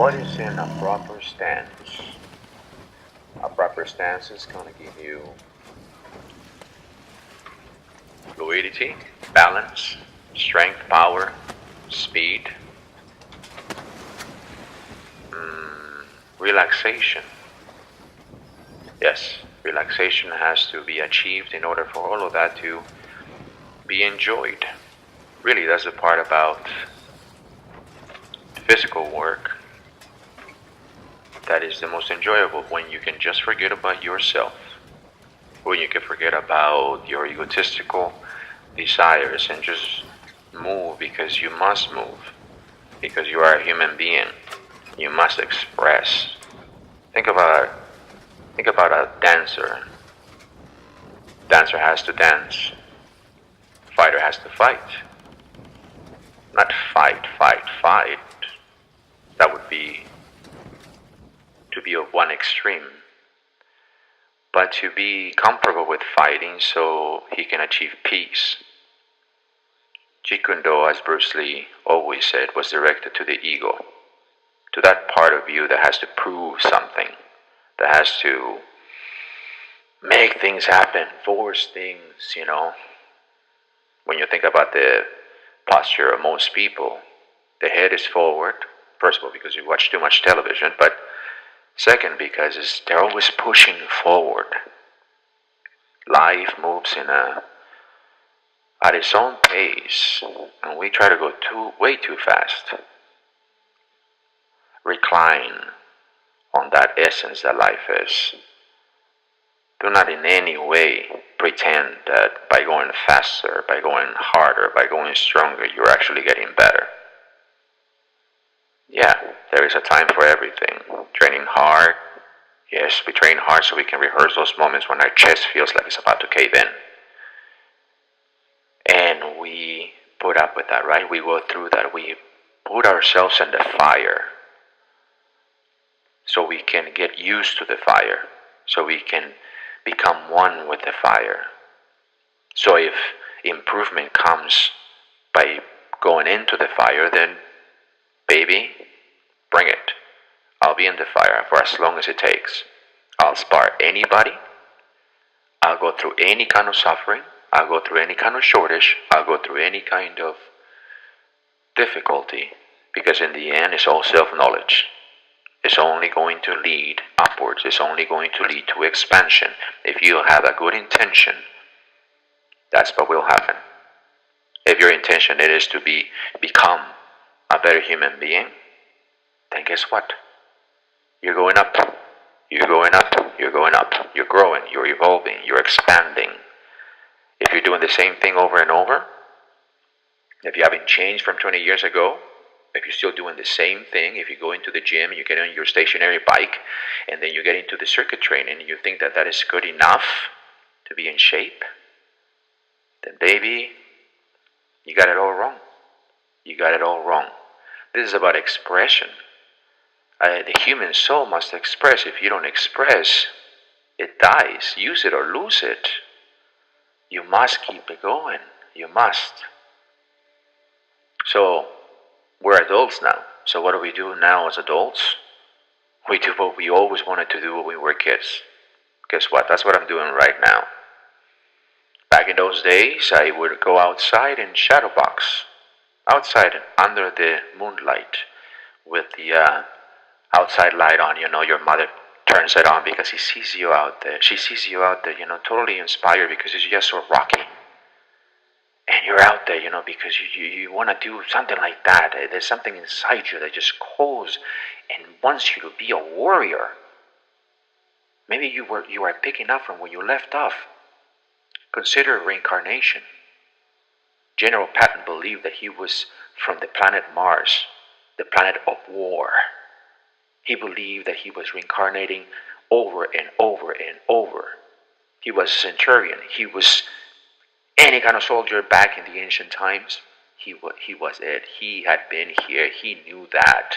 What is in a proper stance? A proper stance is going to give you fluidity, balance, strength, power, speed, relaxation. Yes, relaxation has to be achieved in order for all of that to be enjoyed. Really, that's the part about physical work that is the most enjoyable, when you can just forget about yourself, when you can forget about your egotistical desires and just move because you must move, because you are a human being. You must express. Think about a dancer. Dancer has to dance. Fighter has to fight. Not fight, fight, fight. That would be to be of one extreme. But to be comfortable with fighting so he can achieve peace. Jeet Kune Do, as Bruce Lee always said, was directed to the ego. To that part of you that has to prove something. That has to make things happen, force things, When you think about the posture of most people, the head is forward. First of all, because you watch too much television, but second, because they're always pushing forward. Life moves at its own pace, and we try to go way too fast. Recline on that essence that life is. Do not in any way pretend that by going faster, by going harder, by going stronger, you're actually getting better. Yeah, there is a time for everything. Training hard. Yes, we train hard so we can rehearse those moments when our chest feels like it's about to cave in. And we put up with that, right? We go through that. We put ourselves in the fire so we can get used to the fire, so we can become one with the fire. So if improvement comes by going into the fire, then baby, bring it. I'll be in the fire for as long as it takes. I'll spar anybody. I'll go through any kind of suffering. I'll go through any kind of shortage. I'll go through any kind of difficulty, because in the end it's all self-knowledge. It's only going to lead upwards. It's only going to lead to expansion. If you have a good intention, that's what will happen. If your intention is to become a better human being, then guess what? You're going up. You're going up. You're going up. You're growing. You're evolving. You're expanding. If you're doing the same thing over and over, if you haven't changed from 20 years ago, if you're still doing the same thing, if you go into the gym and you get on your stationary bike and then you get into the circuit training and you think that that is good enough to be in shape, then baby, you got it all wrong. You got it all wrong. This is about expression. The human soul must express. If you don't express, it dies. Use it or lose it. You must keep it going. You must. So, we're adults now. So what do we do now as adults? We do what we always wanted to do when we were kids. Guess what? That's what I'm doing right now. Back in those days, I would go outside and shadow box. Outside, under the moonlight, with the outside light on. Your mother turns it on because she sees you out there. She sees you out there, totally inspired because it's just so rocky. And you're out there, because you want to do something like that. There's something inside you that just calls and wants you to be a warrior. Maybe you are picking up from where you left off. Consider reincarnation. General Patton believed that he was from the planet Mars, the planet of war. He believed that he was reincarnating over and over and over. He was a centurion. He was any kind of soldier back in the ancient times. He was it. He had been here. He knew that.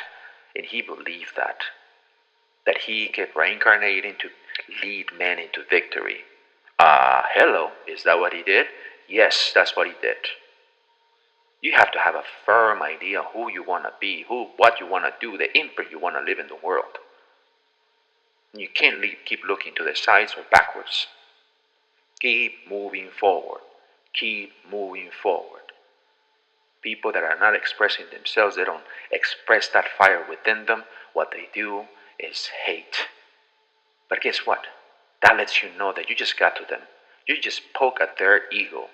And he believed that he could reincarnate to lead men into victory. Hello, is that what he did? Yes, that's what he did. You have to have a firm idea who you want to be, what you want to do, the impact you want to live in the world. You can't keep looking to the sides or backwards. Keep moving forward. Keep moving forward. People that are not expressing themselves, they don't express that fire within them. What they do is hate. But guess what? That lets you know that you just got to them. You just poke at their ego.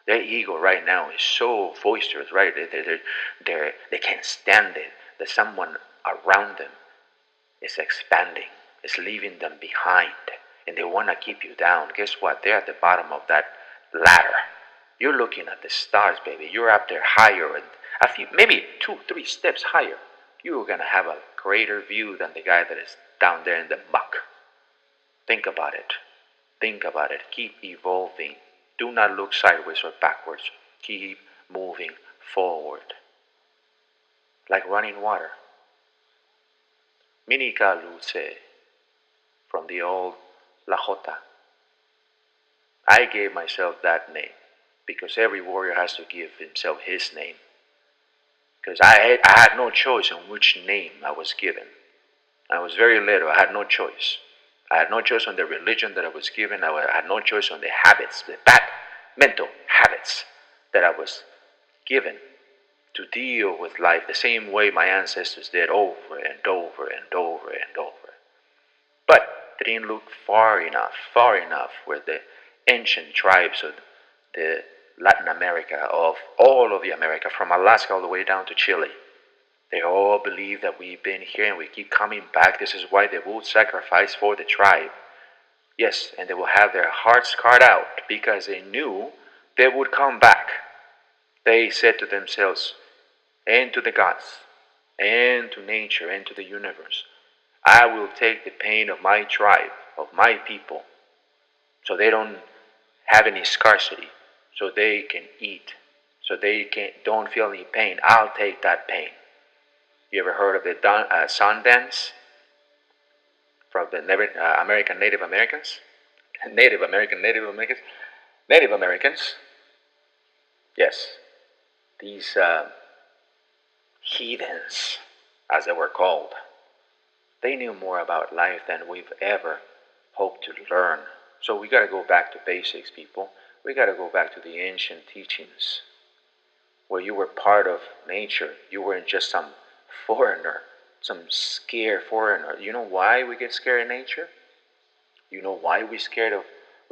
Their ego right now is so boisterous, right? They can't stand it that someone around them is expanding, is leaving them behind, and they want to keep you down. Guess what? They're at the bottom of that ladder. You're looking at the stars, baby. You're up there higher, and a few, maybe 2, 3 steps higher. You're gonna have a greater view than the guy that is down there in the muck. Think about it. Think about it. Keep evolving. Do not look sideways or backwards. Keep moving forward. Like running water. Minica Luce, from the old La Jota. I gave myself that name because every warrior has to give himself his name. Because I had no choice on which name I was given. I was very little. I had no choice. I had no choice on the religion that I was given. I had no choice on the habits, the bad mental habits that I was given to deal with life the same way my ancestors did over and over and over and over. But they didn't look far enough where the ancient tribes of the Latin America, of all of the America, from Alaska all the way down to Chile. They all believe that we've been here and we keep coming back. This is why they would sacrifice for the tribe. Yes, and they will have their hearts carved out because they knew they would come back. They said to themselves, and to the gods, and to nature, and to the universe, I will take the pain of my tribe, of my people, so they don't have any scarcity, so they can eat, so they don't feel any pain. I'll take that pain. You ever heard of the sun dance from the American Native Americans? Native Americans. Yes, these heathens, as they were called, they knew more about life than we've ever hoped to learn. So we got to go back to basics, people. We got to go back to the ancient teachings, where you were part of nature. You weren't just some foreigner, some scared foreigner. You know why we get scared of nature? You know why we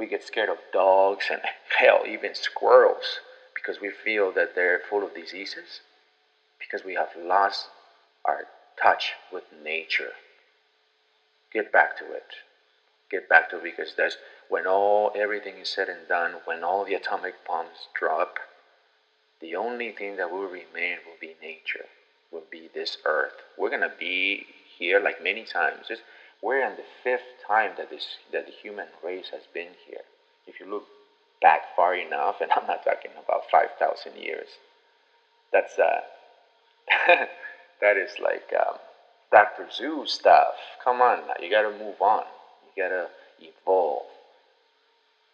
get scared of dogs and hell, even squirrels, because we feel that they're full of diseases? Because we have lost our touch with nature. Get back to it. Get back to it, because that's when everything is said and done, when all the atomic bombs drop, the only thing that will remain will be nature, will be this earth. We're gonna be here like many times. We're in the 5th time that the human race has been here. If you look back far enough, and I'm not talking about 5,000 years, that's that is like Dr. Zoo stuff. Come on, now. You gotta move on. You gotta evolve.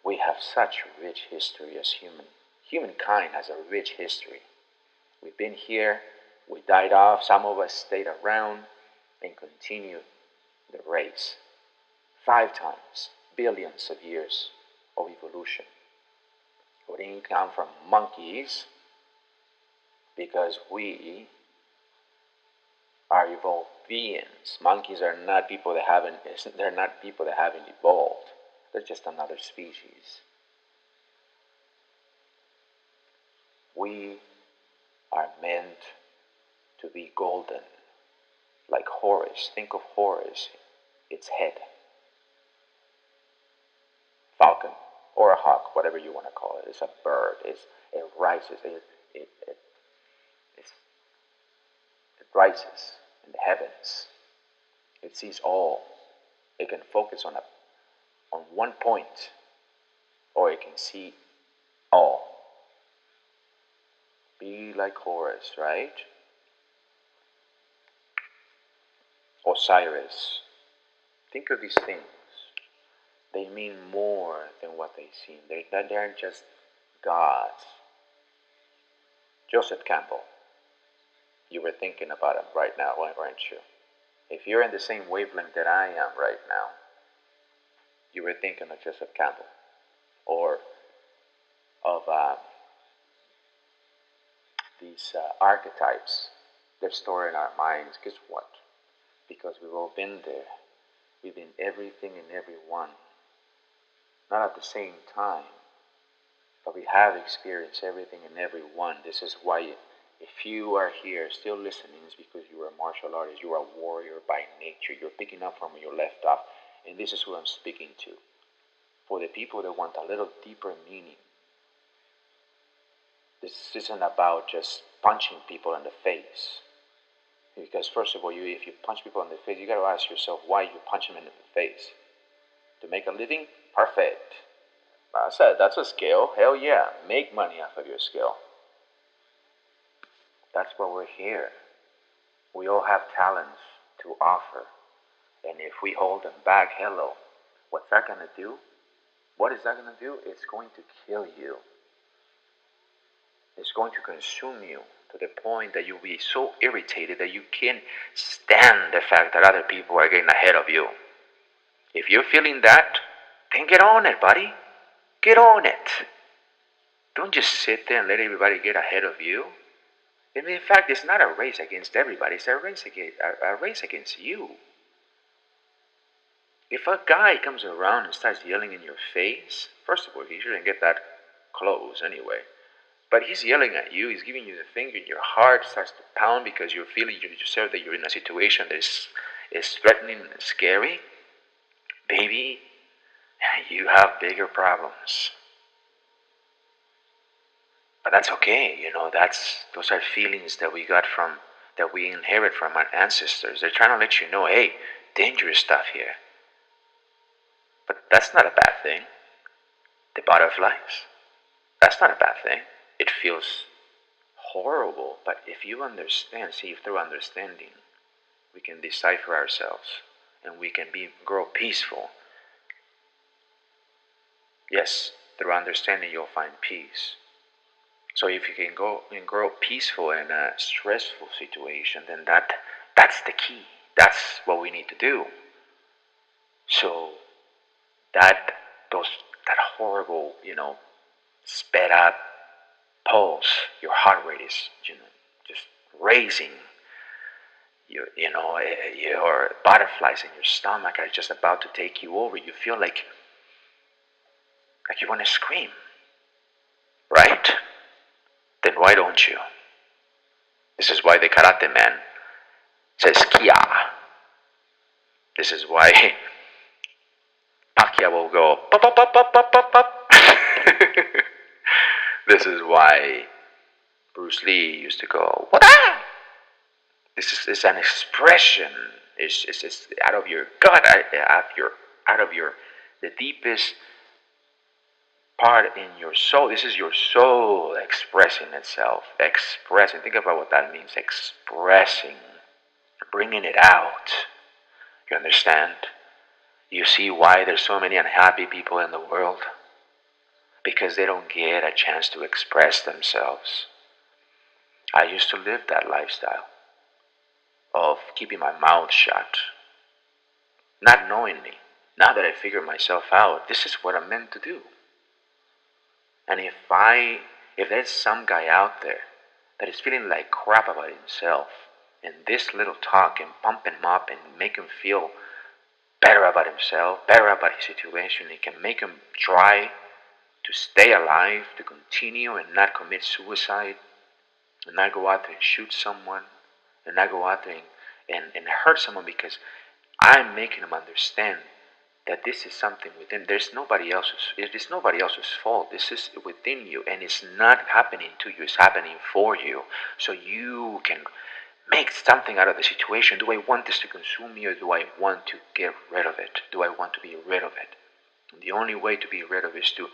We have such rich history as humankind has a rich history. We've been here, we died off, some of us stayed around and continued the race. 5 times, billions of years of evolution. We didn't come from monkeys because we are evolved beings. Monkeys are not people that they're not people that haven't evolved. They're just another species. We are meant to be golden, like Horus. Think of Horus, its head. Falcon, or a hawk, whatever you want to call it. It's a bird. It rises. It rises in the heavens. It sees all. It can focus on one point, or it can see all. Be like Horus, right? Osiris. Think of these things. They mean more than what they seem. They aren't just gods. Joseph Campbell. You were thinking about him right now, weren't you? If you're in the same wavelength that I am right now, you were thinking of Joseph Campbell or of these archetypes that store in our minds. Guess what? Because we've all been there. We've been everything and everyone. Not at the same time, but we have experienced everything and everyone. This is why if you are here still listening, it's because you are a martial artist. You are a warrior by nature. You're picking up from where you left off. And this is who I'm speaking to. For the people that want a little deeper meaning, this isn't about just punching people in the face. Because first of all, if you punch people in the face, you got to ask yourself why you punch them in the face. To make a living? Perfect. That's a skill. Hell yeah. Make money off of your skill. That's why we're here. We all have talents to offer. And if we hold them back, hello, what's that going to do? What is that going to do? It's going to kill you. It's going to consume you to the point that you'll be so irritated that you can't stand the fact that other people are getting ahead of you. If you're feeling that, then get on it, buddy. Get on it. Don't just sit there and let everybody get ahead of you. And in fact, it's not a race against everybody. It's a race against you. If a guy comes around and starts yelling in your face, first of all, he shouldn't get that close anyway. But he's yelling at you, he's giving you the finger, your heart starts to pound because you're feeling yourself that you're in a situation that is threatening and scary. Baby, you have bigger problems. But that's okay, those are feelings that we inherit from our ancestors. They're trying to let you know, hey, dangerous stuff here. But that's not a bad thing. The butterflies, that's not a bad thing. It feels horrible, but if you understand, see, through understanding, we can decipher ourselves and we can grow peaceful. Yes, through understanding you'll find peace. So if you can go and grow peaceful in a stressful situation, then that's the key. That's what we need to do. So that horrible, sped up pulse, your heart rate is, just raising. Your butterflies in your stomach are just about to take you over. You feel like you want to scream, right? Then why don't you? This is why the karate man says Kia. This is why Pacquiao will go pop pop pop pop pop pop pop. This is why Bruce Lee used to go what? This is an expression. It's out of your gut, out of your the deepest part in your soul. This is your soul expressing itself. Expressing. Think about what that means. Expressing. Bringing it out. You understand? You see why there's so many unhappy people in the world? Because they don't get a chance to express themselves. I used to live that lifestyle of keeping my mouth shut. Not knowingly. Now that I figured myself out, this is what I'm meant to do. And if there's some guy out there that is feeling like crap about himself, and this little talk can pump him up and make him feel better about himself, better about his situation, it can make him try to stay alive, to continue and not commit suicide, and not go out there and shoot someone, and not go out there and hurt someone, because I'm making him understand that this is something within. It is nobody else's fault. This is within you, and it's not happening to you. It's happening for you, so you can make something out of the situation. Do I want this to consume me, or do I want to get rid of it? Do I want to be rid of it? And the only way to be rid of it is to.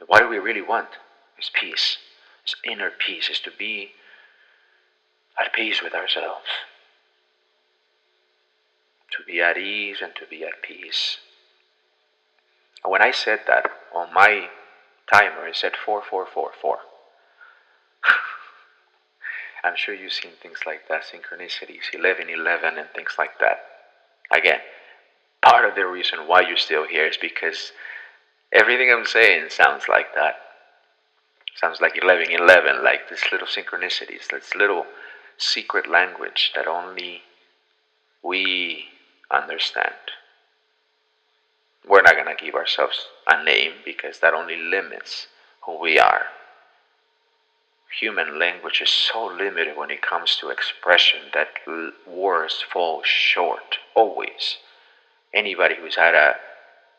What do we really want? It's peace. It's inner peace. It's to be at peace with ourselves. To be at ease and to be at peace. When I said that on my timer, it said 4444. I'm sure you've seen things like that, synchronicities, 1111 and things like that. Again, part of the reason why you're still here is because everything I'm saying sounds like that. Sounds like 1111, like this little synchronicities, this little secret language that only we understand. We're not going to give ourselves a name because that only limits who we are. Human language is so limited when it comes to expression that words fall short, always. Anybody who's had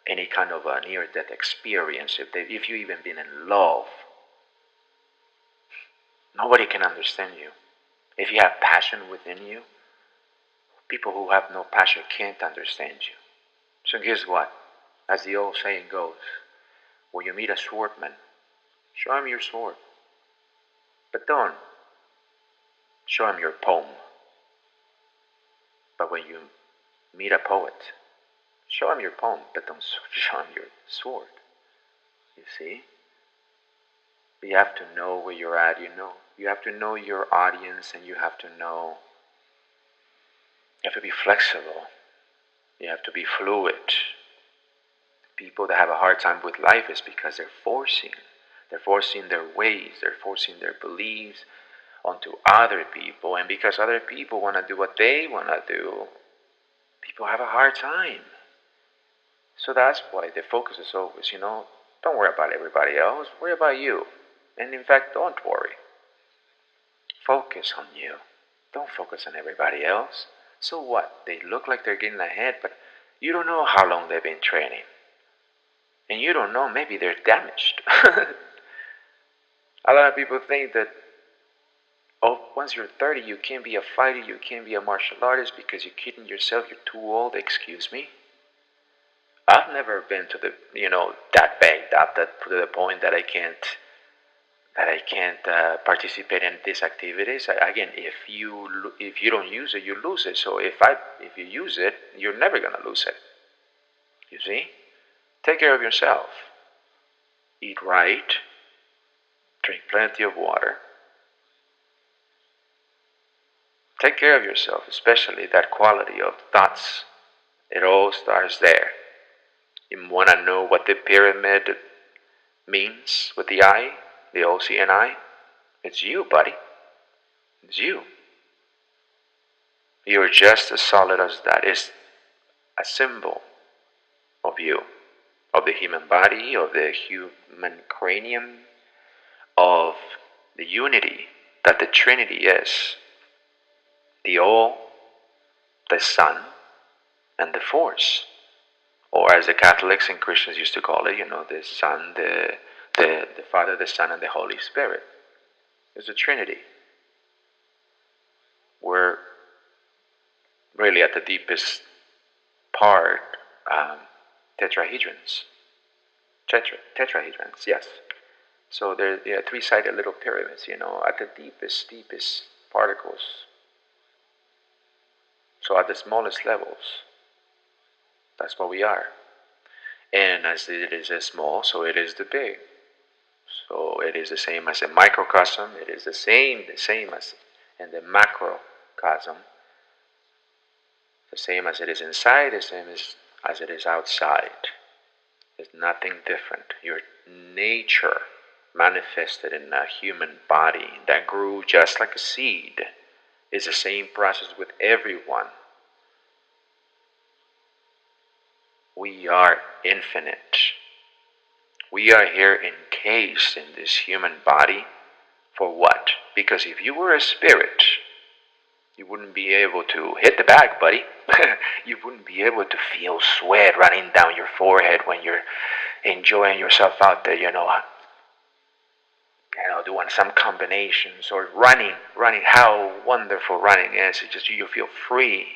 any kind of a near-death experience, if you've even been in love, nobody can understand you. If you have passion within you, people who have no passion can't understand you. So guess what? As the old saying goes, when you meet a swordman, show him your sword. But don't show him your poem. But when you meet a poet, show him your poem, but don't show him your sword. You see? You have to know where you're at, you know. You have to know your audience, and you have to know. You have to be flexible. You have to be fluid. People that have a hard time with life is because they're forcing their ways, they're forcing their beliefs onto other people, and because other people want to do what they want to do, people have a hard time. So that's why the focus is always, don't worry about everybody else, worry about you. And in fact, don't worry. Focus on you. Don't focus on everybody else. So what? They look like they're getting ahead, but you don't know how long they've been training. And you don't know, maybe they're damaged. A lot of people think that, once you're 30, you can't be a fighter, you can't be a martial artist because you're kidding yourself, you're too old, excuse me. I've never been to the, that banged up, that to the point that I can't participate in these activities. Again, if you don't use it, you lose it. So if you use it, you're never gonna lose it. You see? Take care of yourself. Eat right. Drink plenty of water. Take care of yourself, especially that quality of thoughts. It all starts there. You want to know what the pyramid means with the I, the OCNI? It's you, buddy. It's you. You're just as solid as that. It's a symbol of you, of the human body, of the human cranium, of the unity that the Trinity is. The All, the Son, and the Force. Or as the Catholics and Christians used to call it, the Son, the Father, the Son, and the Holy Spirit. There's a Trinity. We're really at the deepest part, tetrahedrons. Tetrahedrons, yes. So they're three-sided little pyramids, at the deepest particles. So at the smallest levels, that's what we are. And as it is the small, so it is the big. So it is the same as a microcosm. It is the same as in the macrocosm. The same as it is inside, the same as it is outside. There's nothing different. Your nature manifested in a human body that grew just like a seed is the same process with everyone. We are infinite. We are here encased in this human body for what? Because if you were a spirit, you wouldn't be able to hit the bag, buddy. You wouldn't be able to feel sweat running down your forehead when you're enjoying yourself out there, doing some combinations or running. How wonderful running is. It's just you feel free.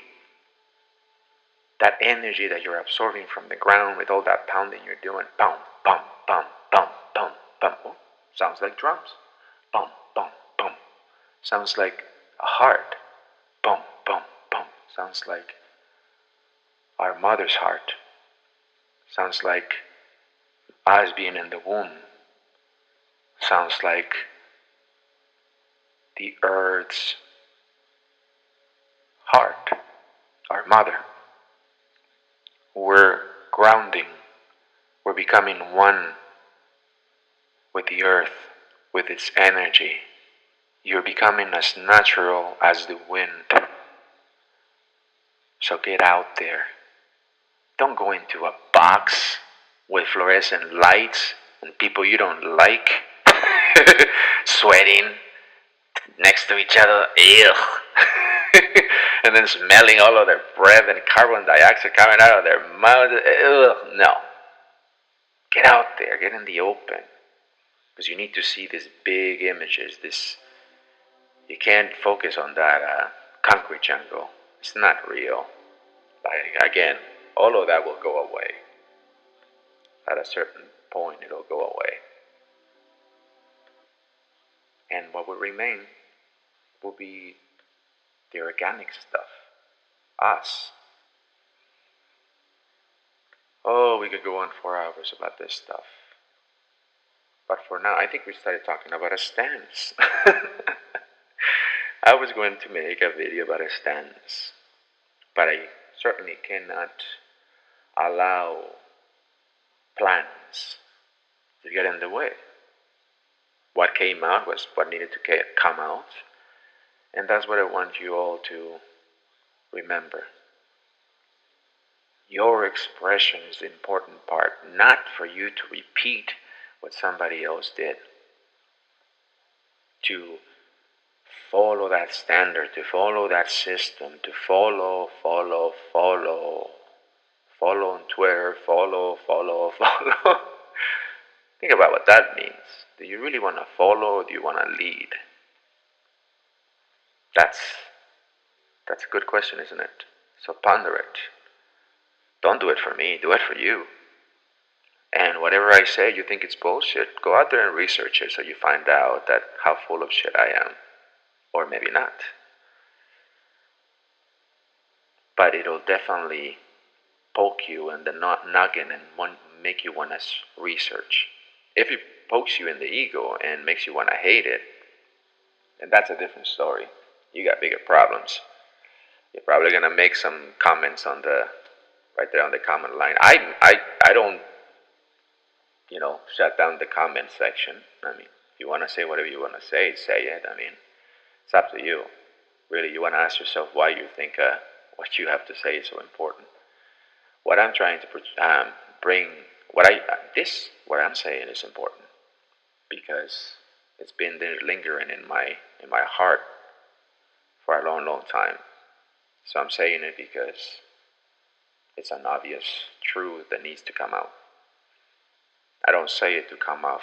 That energy that you're absorbing from the ground with all that pounding you're doing. Bum, bum, bum, bum, bum, bum. Oh, sounds like drums. Bum, bum, bum. Sounds like a heart. Bum, bum, bum. Sounds like our mother's heart. Sounds like us being in the womb. Sounds like the earth's heart, our mother. We're grounding, we're becoming one with the earth, with its energy. You're becoming as natural as the wind. So get out there. Don't go into a box with fluorescent lights and people you don't like sweating next to each other. Ugh. And then smelling all of their breath and carbon dioxide coming out of their mouth. Ugh. No. Get out there. Get in the open. Because you need to see these big images. You can't focus on that concrete jungle. It's not real. Like, again, all of that will go away. At a certain point, it'll go away. And what will remain will be the organic stuff. Us. Oh, we could go on for hours about this stuff. But for now, I think we started talking about a stance. I was going to make a video about a stance, but I certainly cannot allow plans to get in the way. What came out was what needed to come out, and that's what I want you all to remember. Your expression is the important part, not for you to repeat what somebody else did, to follow that standard, to follow that system, to follow on Twitter, follow. Think about what that means. Do you really want to follow or do you want to lead? That's a good question, isn't it? So ponder it. Don't do it for me, do it for you. And whatever I say you think it's bullshit, go out there and research it so you find out that how full of shit I am. Or maybe not. But it'll definitely poke you in the noggin and make you want to research. If it pokes you in the ego and makes you want to hate it, then that's a different story. You got bigger problems. You're probably gonna make some comments on right there on the comment line. I don't, shut down the comment section. I mean, if you want to say whatever you want to say it. I mean, it's up to you. Really, you want to ask yourself why you think what you have to say is so important. What I'm trying to bring, what I'm saying is important because it's been there lingering in my heart for a long, long time. So I'm saying it because it's an obvious truth that needs to come out. I don't say it to come off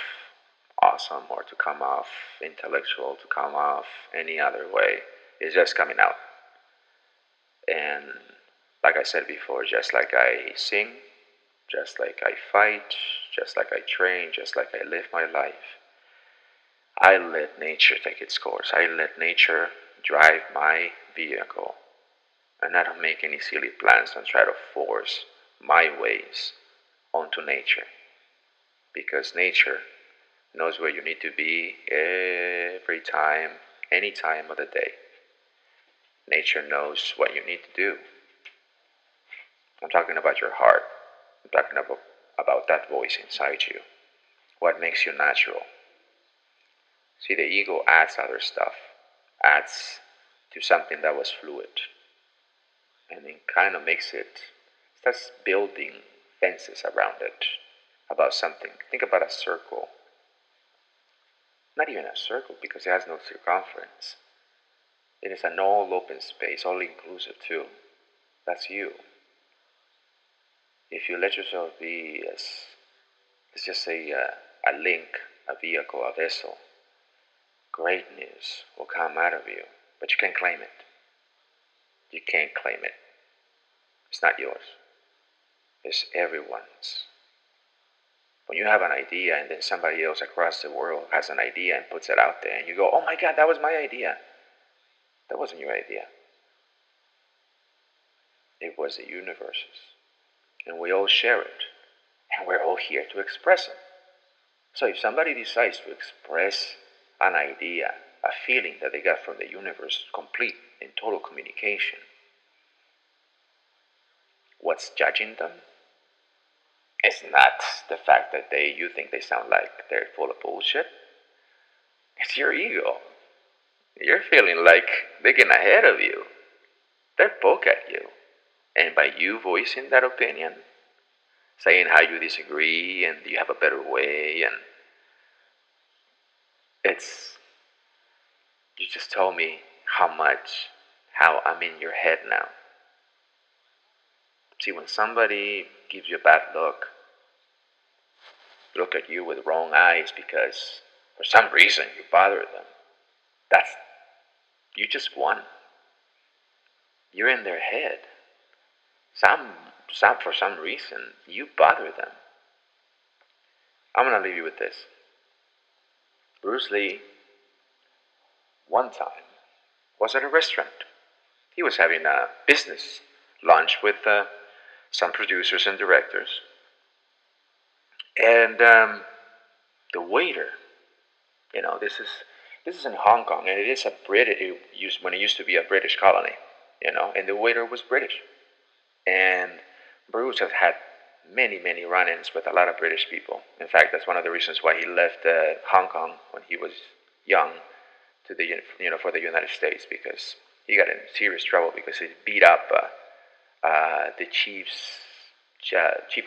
awesome or to come off intellectual, to come off any other way. It's just coming out. And like I said before, just like I sing, just like I fight, just like I train, just like I live my life, I let nature take its course. I let nature drive my vehicle. And I don't make any silly plans and try to force my ways onto nature. Because nature knows where you need to be every time, any time of the day. Nature knows what you need to do. I'm talking about your heart. I'm talking about that voice inside you. What makes you natural. See, the ego adds other stuff. Adds to something that was fluid. And it kind of starts building fences around it. About something. Think about a circle. Not even a circle because it has no circumference. It is an all open space, all inclusive too. That's you. If you let yourself be as, let's just say, a link, a vehicle, a vessel, greatness will come out of you, but you can't claim it. You can't claim it. It's not yours. It's everyone's. When you have an idea and then somebody else across the world has an idea and puts it out there and you go, oh my God, that was my idea. That wasn't your idea. It was the universe's. And we all share it. And we're all here to express it. So if somebody decides to express an idea a feeling that they got from the universe, complete and total communication. What's judging them? It's not the fact that you think they sound like they're full of bullshit. It's your ego. You're feeling like they're getting ahead of you. They poke at you. And by you voicing that opinion, saying how you disagree and you have a better way, and it's, you just told me how I'm in your head now. See, when somebody gives you a bad look at you with wrong eyes because for some reason you bother them, that's, you just won. You're in their head. For some reason, you bother them. I'm gonna leave you with this. Bruce Lee, one time, was at a restaurant. He was having a business lunch with some producers and directors. And the waiter, this is in Hong Kong, and it is a British. When it used to be a British colony, and the waiter was British. And Bruce has had many run-ins with a lot of British people. In fact, that's one of the reasons why he left Hong Kong when he was young to for the United States, because he got in serious trouble because he beat up the chief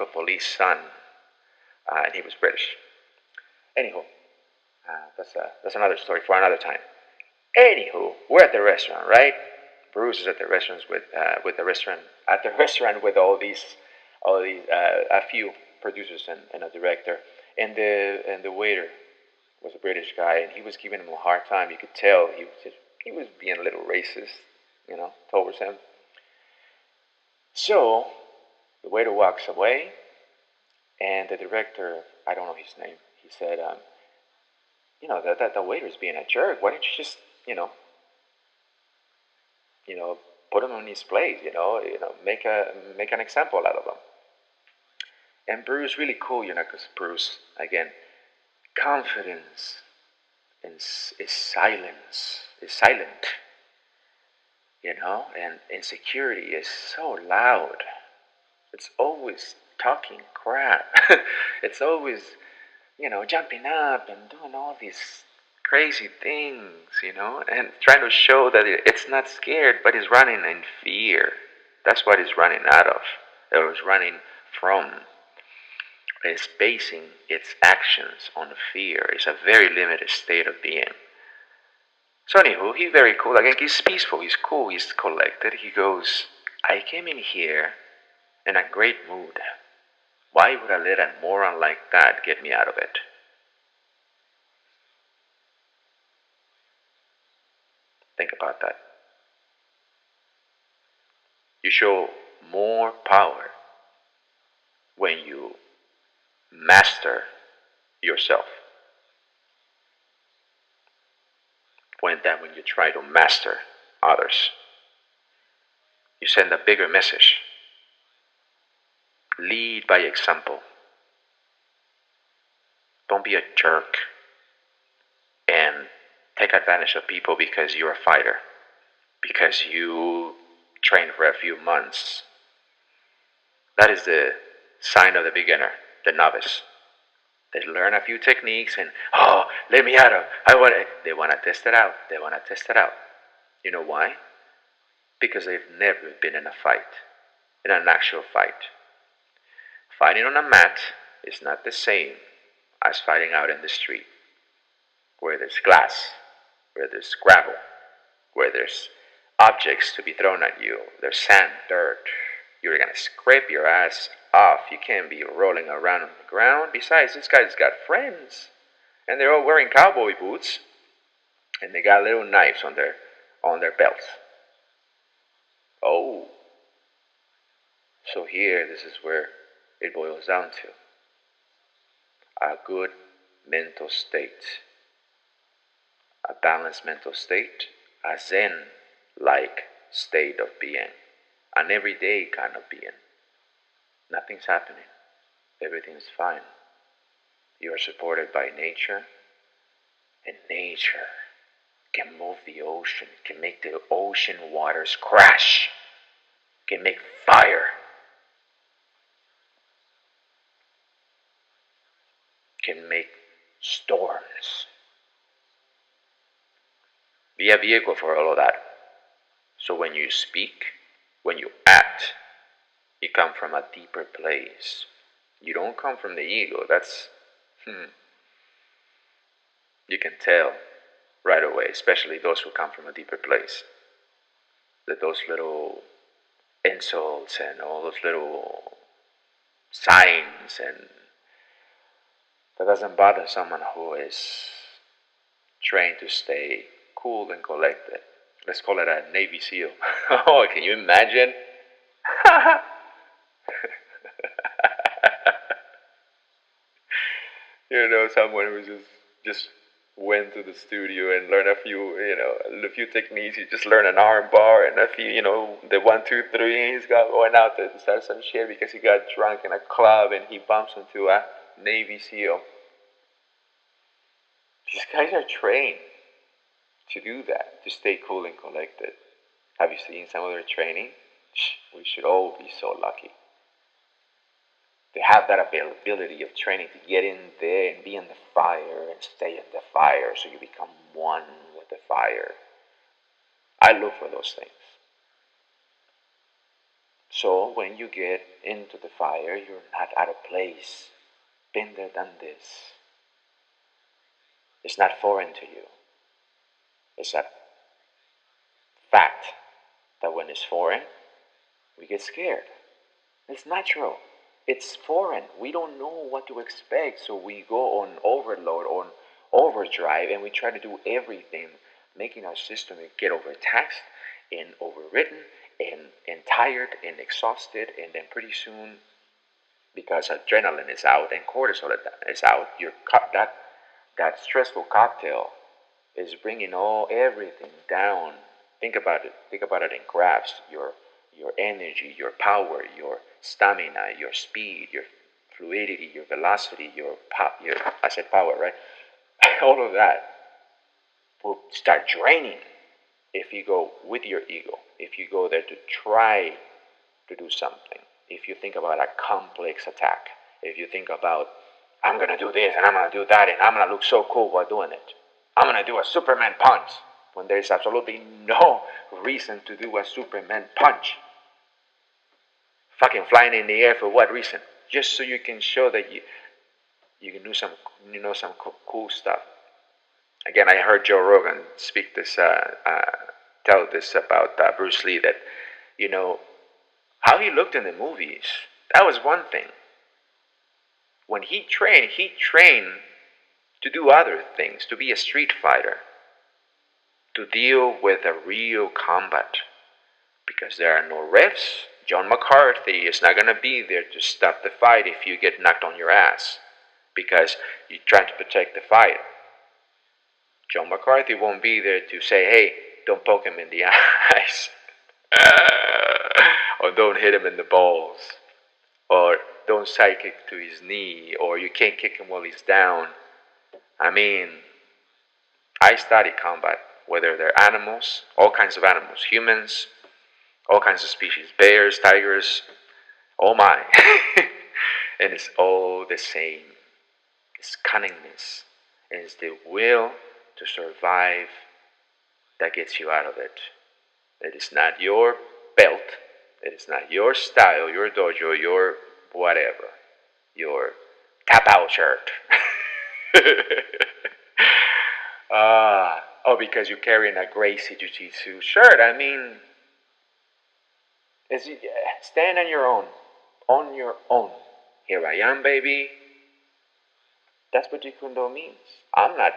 of police son, and he was British. Anywho, that's another story for another time. Anywho, we're at the restaurant, right? Bruce is at the restaurant with all these a few producers and a director, and the waiter was a British guy, and he was giving him a hard time. You could tell he was being a little racist, towards him. So the waiter walks away, and the director, I don't know his name, he said, that the waiter's being a jerk. Why don't you just, put him in his place, make an example out of him. And Bruce, really cool, because Bruce, again, confidence is silent, and insecurity is so loud. It's always talking crap. It's always, jumping up and doing all these crazy things, and trying to show that it's not scared, but it's running in fear. That's what it's running out of. It was running from. It's basing its actions on fear. It's a very limited state of being. So anywho, he's very cool. Again, he's peaceful, he's cool, he's collected. He goes, I came in here in a great mood. Why would I let a moron like that get me out of it? Think about that. You show more power when you master yourself than when you try to master others. You send a bigger message. Lead by example. Don't be a jerk and take advantage of people because you're a fighter, because you trained for a few months. That is the sign of the beginner, the novice. They learn a few techniques and, let me out of. They want to test it out. You know why? Because they've never been in a fight, in an actual fight. Fighting on a mat is not the same as fighting out in the street, where there's glass, where there's gravel, where there's objects to be thrown at you, there's sand, dirt. You're gonna scrape your ass off. You can't be rolling around on the ground. Besides, this guy's got friends, and they're all wearing cowboy boots, and they got little knives on their belts. Oh, so here, this is where it boils down to a good mental state, a balanced mental state, a Zen-like state of being, an everyday kind of being. Nothing's happening. Everything's fine. You are supported by nature, and nature can move the ocean, can make the ocean waters crash, can make fire, can make storms. Be a vehicle for all of that. So when you speak, when you act, you come from a deeper place. You don't come from the ego. That's, you can tell right away, especially those who come from a deeper place. That those little insults and all those little signs, and that doesn't bother someone who is trained to stay cool and collected. Let's call it a Navy SEAL. Oh, can you imagine? Someone who just went to the studio and learned a few techniques. He just learned an arm bar and a few, the 1, 2, 3. He's got going out to start some shit because he got drunk in a club and he bumps into a Navy SEAL. These guys are trained to do that, to stay cool and collected. Have you seen some of their training? We should all be so lucky. They have that availability of training to get in there and be in the fire and stay in the fire so you become one with the fire. I look for those things. So when you get into the fire, you're not out of place. Been there, done this. It's not foreign to you. It's a fact that when it's foreign, we get scared. It's natural. It's foreign. We don't know what to expect, so we go on overload, on overdrive, and we try to do everything, making our system get overtaxed and overwritten and tired and exhausted, and then pretty soon, because adrenaline is out and cortisol is out, that stressful cocktail is bringing everything down. Think about it. Think about it in graphs. Your energy, your power, your stamina, your speed, your fluidity, your velocity, I said power, right? All of that will start draining if you go with your ego, if you go there to try to do something, if you think about a complex attack, if you think about, I'm going to do this and I'm going to do that and I'm going to look so cool while doing it. I'm going to do a Superman punch when there's absolutely no reason to do a Superman punch. Fucking flying in the air for what reason? Just so you can show that you can do some cool stuff. Again, I heard Joe Rogan speak this, tell this about Bruce Lee, that how he looked in the movies. That was one thing. When he trained to do other things, to be a street fighter, to deal with a real combat, because there are no refs. John McCarthy is not going to be there to stop the fight if you get knocked on your ass because you're trying to protect the fight. John McCarthy won't be there to say, hey, don't poke him in the eyes, or don't hit him in the balls, or don't side kick to his knee, or you can't kick him while he's down. I mean, I study combat, whether they're animals, all kinds of animals, humans, all kinds of species, bears, tigers, oh my. And it's all the same. It's cunningness. And it's the will to survive that gets you out of it. It is not your belt. It is not your style, your dojo, your whatever. Your tap out shirt. Because you're carrying a Gracie Jiu-Jitsu shirt. I mean, stand on your own. On your own. Here I am, baby. That's what Jeet Kune Do means. I'm not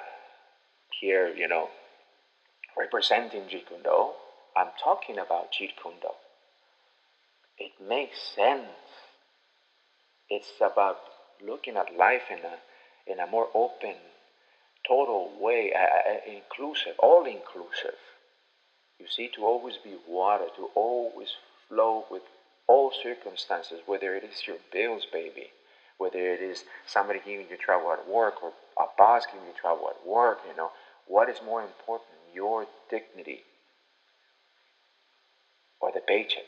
here, representing Jeet Kune Do. I'm talking about Jeet Kune Do. It makes sense. It's about looking at life in a more open, total way, inclusive, all inclusive. You see, to always be water, to always flow with all circumstances, whether it is your bills, baby, whether it is somebody giving you trouble at work or a boss giving you trouble at work, what is more important, your dignity or the paycheck.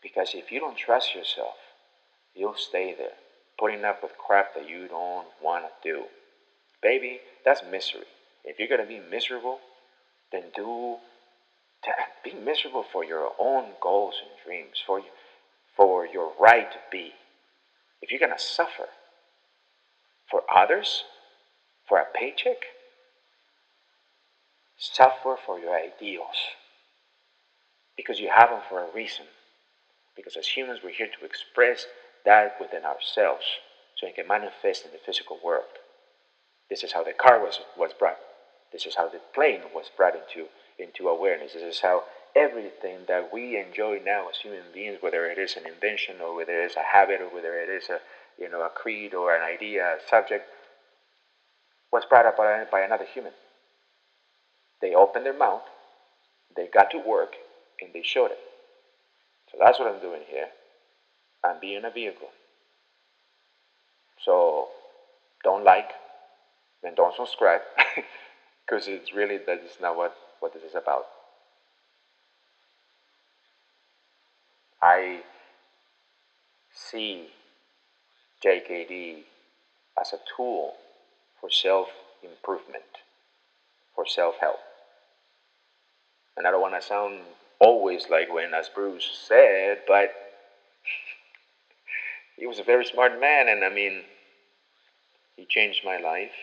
Because if you don't trust yourself, you'll stay there, putting up with crap that you don't want to do. Baby, that's misery. If you're going to be miserable, then be miserable for your own goals and dreams, for your right to be. If you're going to suffer for others, for a paycheck, suffer for your ideals. Because you have them for a reason. Because as humans, we're here to express that within ourselves so it can manifest in the physical world. This is how the car was brought. This is how the plane was brought into awareness. This is how everything that we enjoy now as human beings, whether it is an invention or whether it is a habit or whether it is a creed or an idea, a subject, was brought up by another human. They opened their mouth, they got to work, and they showed it. So that's what I'm doing here. I'm being a vehicle. So don't like and don't subscribe because that is not what this is about. I see JKD as a tool for self-improvement, for self-help. And I don't want to sound always like when, as Bruce said, but he was a very smart man, and he changed my life.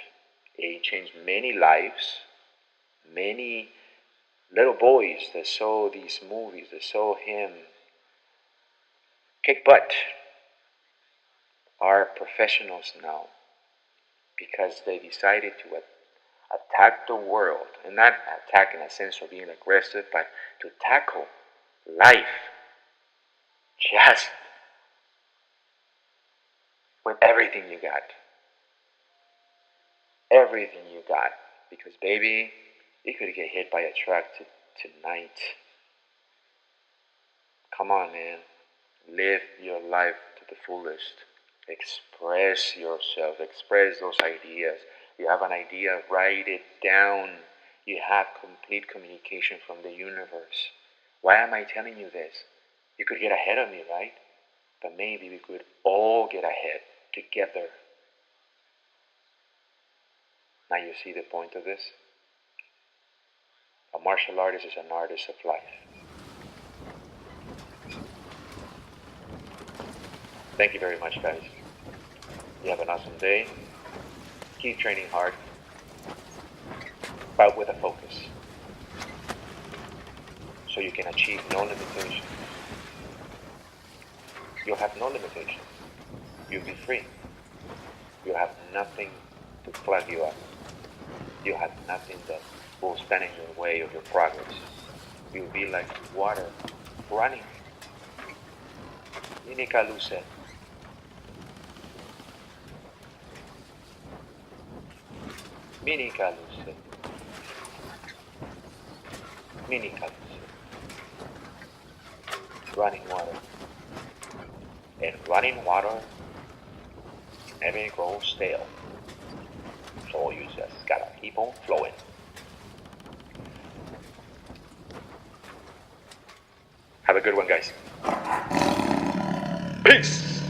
He changed many lives, many little boys that saw these movies, that saw him kick butt, are professionals now because they decided to attack the world, and not attack in a sense of being aggressive, but to tackle life just with everything you got. Everything you got. Because, baby, you could get hit by a truck tonight. Come on, man. Live your life to the fullest. Express yourself. Express those ideas. You have an idea, write it down. You have complete communication from the universe. Why am I telling you this? You could get ahead of me, right? But maybe we could all get ahead together. Now you see the point of this? A martial artist is an artist of life. Thank you very much, guys. You have an awesome day. Keep training hard, but with a focus, so you can achieve no limitations. You'll have no limitations. You'll be free. You'll have nothing to plug you up. You'll have nothing that will stand in your way of your progress. You'll be like water running. Minica luce. Minica luce. Minica luce. Running water. And running water never grows stale. So you just gotta keep on flowing. Have a good one, guys. Peace!